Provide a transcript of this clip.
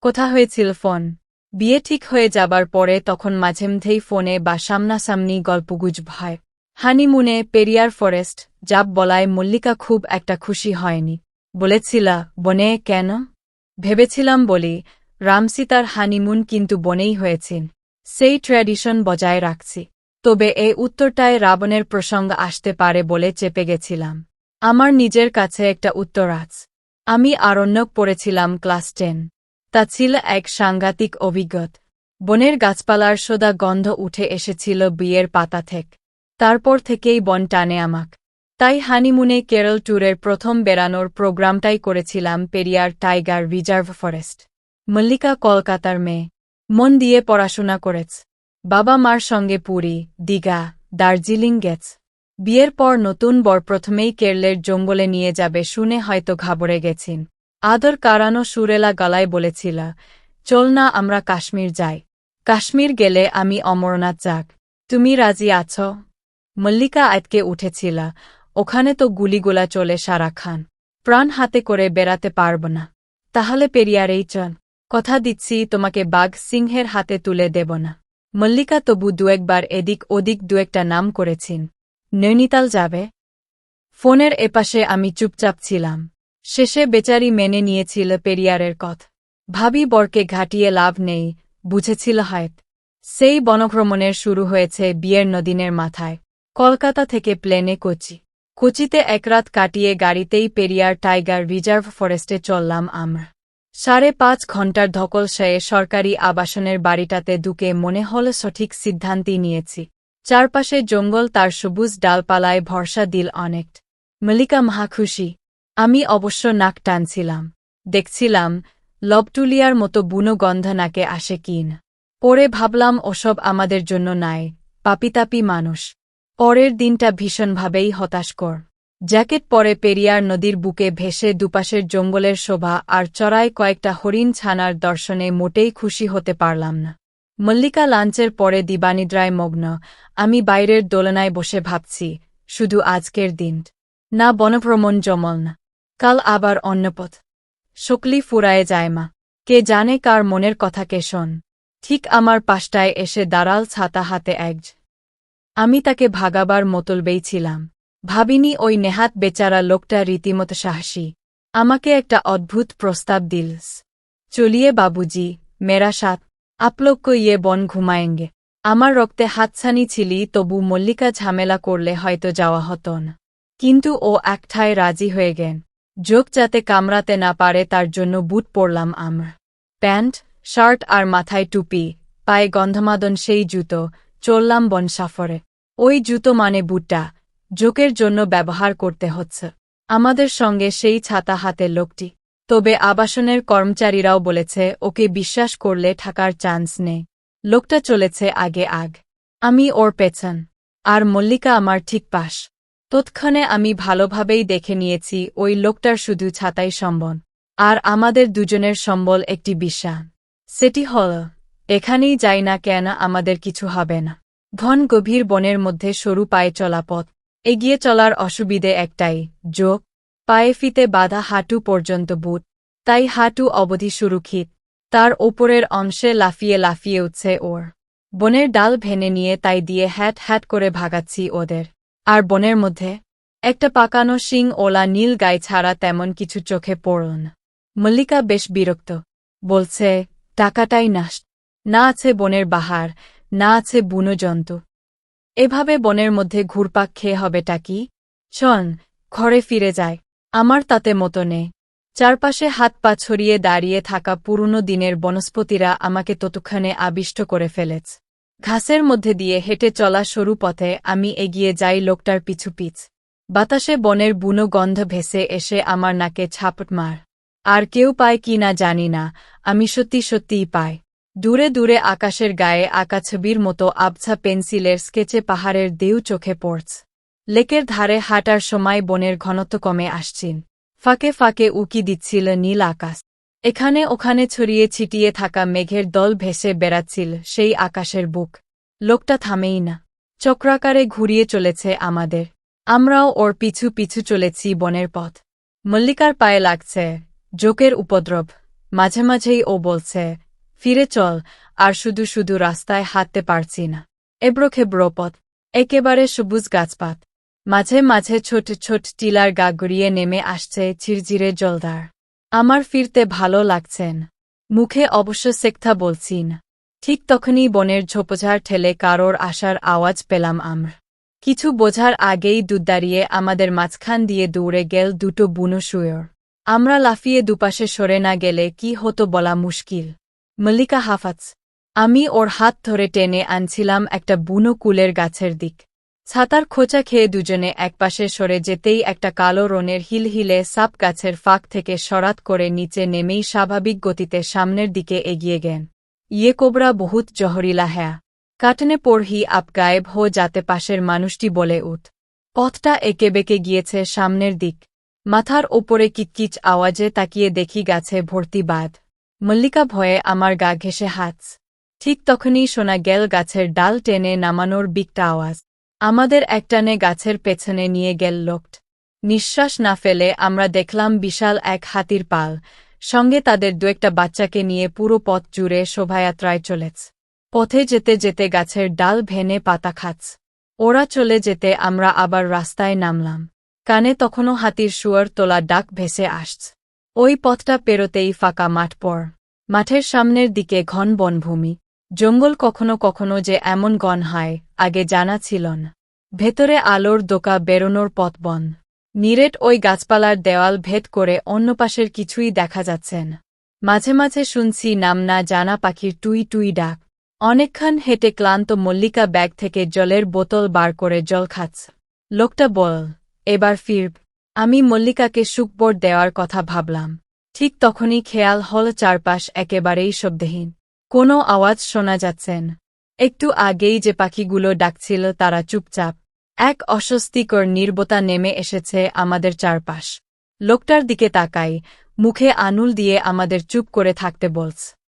কথা হয়েছিল ফোন বিয়ে ঠিক হয়ে যাবার পরে তখন মাঝেমধ্যেই ফোনে বা সামনাসামনি গল্পগুজব হয় হানিমুনে পেরিয়ার ফরেস্ট যাব বলায় মল্লিকা খুব একটা খুশি হয়নি বলেছিলা বনে কেন ভেবেছিলাম বলি রামসীতার হানিমুন কিন্তু বনেই হয়েছেন সেই ট্র্যাডিশন বজায় রাখছি তবে এই উত্তরটায় রাবণের প্রসঙ্গ আসতে পারে বলে চেপে গেছিলাম আমার নিজের কাছে একটা উত্তর আছে আমি আরণ্যক পড়েছিলাম ক্লাস 10 তা ছিল এক সাংঘাতিক অভিজ্ঞতা বনের গাছপালার সোদা গন্ধ উঠে এসেছিল বিয়ের পাতা থেকে তারপর থেকেই বন টানে আমাক তাই হানিমুনে কেরল ট্যুরের প্রথম বেড়ানোর প্রোগ্রামটাই করেছিলাম Periyar tiger reserve forest Mallika কলকাতার মেয়ে মন দিয়ে পড়াশোনা করেছ বাবা মার সঙ্গে পুরী দীঘা দার্জিলিং গেছ বিয়ের পর নতুন বর প্রথমেই কেরলের জঙ্গলে নিয়ে যাবে শুনে হয়তো ঘাবড়ে গেছেন আদর কারানো সুরেলা গলায় বলেছিল চল না আমরা কাশ্মীর যাই কাশ্মীর গেলে আমি অমরনাথ যাক তুমি রাজি আছো মল্লিকা আটকে উঠেছিল ওখানে তো গুলিগোলা চলে সারাক্ষণ প্রাণ হাতে করে বেড়াতে পারব না তাহলে পেরিয়ারেই চল কথা দিচ্ছি তোমাকে বাঘ সিংহের হাতে তুলে দেব না মল্লিকা তবু দুয়েকবার এদিক ওদিক দুয়েকটা নাম করেছেন নৈনিতাল যাবে ফোনের এপাশে আমি চুপচাপ ছিলাম শেষে বেচারি মেনে নিয়েছিল পেরিয়ারের কথা ভাবি বরকে ঘাটিয়ে লাভ নেই বুঝেছিল হয়ত সেই বনভ্রমণের শুরু হয়েছে বিয়ের নদিনের মাথায় কলকাতা থেকে প্লেনে কোচিতে একরাত কাটিয়ে গাড়িতেই পেরিয়ার টাইগার রিজার্ভ ফরেস্টে চললাম আমরা 5.5 ঘণ্টার ধকল সেয়ে সরকারি আবাসনের বাড়িটাতে ঢুকে মনে হল সঠিক সিদ্ধান্তই নিয়েছি চারপাশে জঙ্গল তার সবুজ ডালপালায় ভরসা দিল অনেক মল্লিকা মহাখুশি আমি অবশ্য নাক টানছিলাম দেখছিলাম লবটুলিয়ার মতো বুনো গন্ধ নাকে আসে কিন পরে ভাবলাম ওসব আমাদের জন্য নাই পাপিতাপি মানুষ পরের দিনটা ভীষণভাবেই হতাশকর জ্যাকেট পরে পেরিয়ার নদীর বুকে ভেসে দুপাশের জঙ্গলের শোভা আর চড়ায় কয়েকটা হরিণ ছানার দর্শনে মোটেই খুশি হতে পারলাম না মল্লিকা লাঞ্চের পরে দিবানিদ্রায় মগ্ন আমি বাইরের দোলনায় বসে ভাবছি শুধু আজকের দিন না বনভ্রমণ জমল না কাল আবার অন্যপথ শকলি ফুরায়ে যায় মা কে জানে কার মনের কথা কে শোন ঠিক আমার পাশটায় এসে দাঁড়াল ছাতা হাতে আমি তাকে ভাগাবার মতলবেই ছিলাম ভাবিনি ওই নেহাত বেচারা লোকটা রীতিমতো সাহসী আমাকে একটা অদ্ভুত প্রস্তাব দিলস চলিয়ে বাবুজি মেরা সাথ আপলোক কো ইয়ে বন ঘুমায়েঙ্গে আমার রক্তে হাতছানি ছিলি তবু মল্লিকা ঝামেলা করলে হয়তো যাওয়া হতো না কিন্তু ও একঠায় রাজি হয়ে গেন যোগ যাতে কামড়াতে না পারে তার জন্য বুট পরলাম আমরা প্যান্ট শার্ট আর মাথায় টুপি পায়ে গন্ধমাদন সেই জুতো চললাম বন সফরে ওই জুতো মানে বুটটা জোকের জন্য ব্যবহার করতে হচ্ছে আমাদের সঙ্গে সেই ছাতা হাতে লোকটি তবে আবাসনের কর্মচারীরাও বলেছে ওকে বিশ্বাস করলে ঠাকার চান্স নেই লোকটা চলেছে আগে আমি ওর পেছন আর মল্লিকা আমার ঠিক পাশ তৎক্ষণে আমি ভালোভাবেই দেখে নিয়েছি ওই লোকটার শুধু ছাতাই সম্বল আর আমাদের দুজনের সম্বল একটি বিশ্বাস সেটি হল এখানেই যাই না কেন আমাদের কিছু হবে না ঘন গভীর বনের মধ্যে সরু পায়ে চলা পথ এগিয়ে চলার অসুবিধে একটাই যোগ পায়ে ফিতে বাঁধা হাঁটু পর্যন্ত বুট তাই হাঁটু অবধি সুরক্ষিত তার ওপরের অংশে লাফিয়ে উঠছে ওর বনের ডাল ভেনে নিয়ে তাই দিয়ে হ্যাট করে ভাগাচ্ছি ওদের আর বনের মধ্যে একটা পাকানো শিং ওলা নীল গাই ছাড়া তেমন কিছু চোখে পড়ল না মল্লিকা বেশ বিরক্ত বলছে টাকাটাই নষ্ট না আছে বনের বাহার না আছে বুনো জন্তু এভাবে বনের মধ্যে ঘুরপাক খেয়ে হবেটা কি চল ঘরে ফিরে যায় আমার তাতে মতো নেই চারপাশে হাত পা ছড়িয়ে দাঁড়িয়ে থাকা পুরনো দিনের বনস্পতিরা আমাকে ততক্ষণে আবিষ্ট করে ফেলেছ ঘাসের মধ্যে দিয়ে হেঁটে চলা সরু পথে আমি এগিয়ে যাই লোকটার পিছু বাতাসে বনের বুনো গন্ধ ভেসে এসে আমার নাকে ছাপট মার আর কেউ পায় কি না জানি না আমি সত্যিই পাই দূরে আকাশের গায়ে আঁকা ছবির মতো আবছা পেন্সিলের স্কেচে পাহাড়ের দেউ চোখে পড়ছে লেকের ধারে হাঁটার সময় বনের ঘনত্ব কমে আসছেন ফাঁকে উকি দিচ্ছিল নীল আকাশ এখানে ওখানে ছড়িয়ে ছিটিয়ে থাকা মেঘের দল ভেসে বেড়াচ্ছিল সেই আকাশের বুক লোকটা থামেই না চক্রাকারে ঘুরিয়ে চলেছে আমাদের আমরাও ওর পিছু চলেছি বনের পথ মল্লিকার পায়ে লাগছে জোকের উপদ্রব মাঝে মাঝেই ও বলছে, ফিরে চল, আর শুধু শুধু রাস্তায় হাঁটতে পারছি না। এবড়োখেবড়ো পথ, একেবারে সবুজ গাছপাত, মাঝে মাঝে ছোট ছোট টিলার গা গড়িয়ে নেমে আসছে ঝিরঝিরে জলধার। আমার ফিরতে ভালো লাগছেন, মুখে অবশ্য সেক্থা বলছিন। ঠিক তখনই বনের ঝোপঝাড় ঠেলে কারোর আসার আওয়াজ পেলাম আমরা। কিছু বোঝার আগেই দুধ দাঁড়িয়ে আমাদের মাঝখান দিয়ে দৌড়ে গেল দুটো বুনো শুয়োর। আমরা লাফিয়ে দুপাশে সরে না গেলে কি হতো বলা মুশকিল। মল্লিকা হাফাজ। আমি ওর হাত ধরে টেনে আনছিলাম একটা বুনো কুলের গাছের দিক। ছাতার খোঁচা খেয়ে দুজনে একপাশে সরে যেতেই একটা কালো রঙের হিলহিলে সাপ গাছের ফাঁক থেকে সরাত করে নিচে নেমেই স্বাভাবিক গতিতে সামনের দিকে এগিয়ে গেন। ইয়ে কোবরা বহুত জহরিলা হ্যাঁ। কাটনে পড়হি আপ গায়েব হো যাতে পাশের মানুষটি বলে উঠ। পথটা এঁকেবেঁকে গিয়েছে সামনের দিক। মাথার ওপরে কিচকিচ আওয়াজে তাকিয়ে দেখি গাছে ভর্তি বাদ। মল্লিকা ভয়ে আমার গা ঘেঁষে হাঁচ। ঠিক তখনই শোনা গেল গাছের ডাল টেনে নামানোর বিকটা আওয়াজ। আমাদের একটানে গাছের পেছনে নিয়ে গেল লোকট। নিঃশ্বাস না ফেলে আমরা দেখলাম বিশাল এক হাতির পাল, সঙ্গে তাদের দু-একটা বাচ্চাকে নিয়ে পুরো পথ জুড়ে শোভাযাত্রায় চলেছে। পথে যেতে যেতে গাছের ডাল ভেঙে পাতা খাচ্ছে। ওরা চলে যেতে আমরা আবার রাস্তায় নামলাম। কানে তখনও হাতির শুয়োর তোলা ডাক ভেসে আসছে। ওই পথটা পেরোতেই ফাঁকা মাঠ পড়। মাঠের সামনের দিকে ঘন বনভূমি। জঙ্গল কখনো কখনো যে এমন ঘন হয়, আগে জানা ছিল না। ভেতরে আলোর দোকা বেরোনোর পথ বন্ধ। নিরেট ওই গাছপালার দেওয়াল ভেদ করে অন্য পাশের কিছুই দেখা যাচ্ছে না। মাঝে মাঝে শুনছি নাম না জানা পাখির টুই টুই ডাক। অনেকক্ষণ হেঁটে ক্লান্ত মল্লিকা ব্যাগ থেকে জলের বোতল বার করে জল খাচ্ছে। লোকটা বল, এবার ফিরব। আমি মল্লিকাকে সুখবর দেওয়ার কথা ভাবলাম। ঠিক তখনই খেয়াল হল চারপাশ একেবারেই শব্দহীন। কোনো আওয়াজ শোনা যাচ্ছেন। একটু আগেই যে পাখিগুলো ডাকছিল তারা চুপচাপ। এক অস্বস্তিকর নীরবতা নেমে এসেছে আমাদের চারপাশ। লোকটার দিকে তাকাই, মুখে আঙুল দিয়ে আমাদের চুপ করে থাকতে বলছে।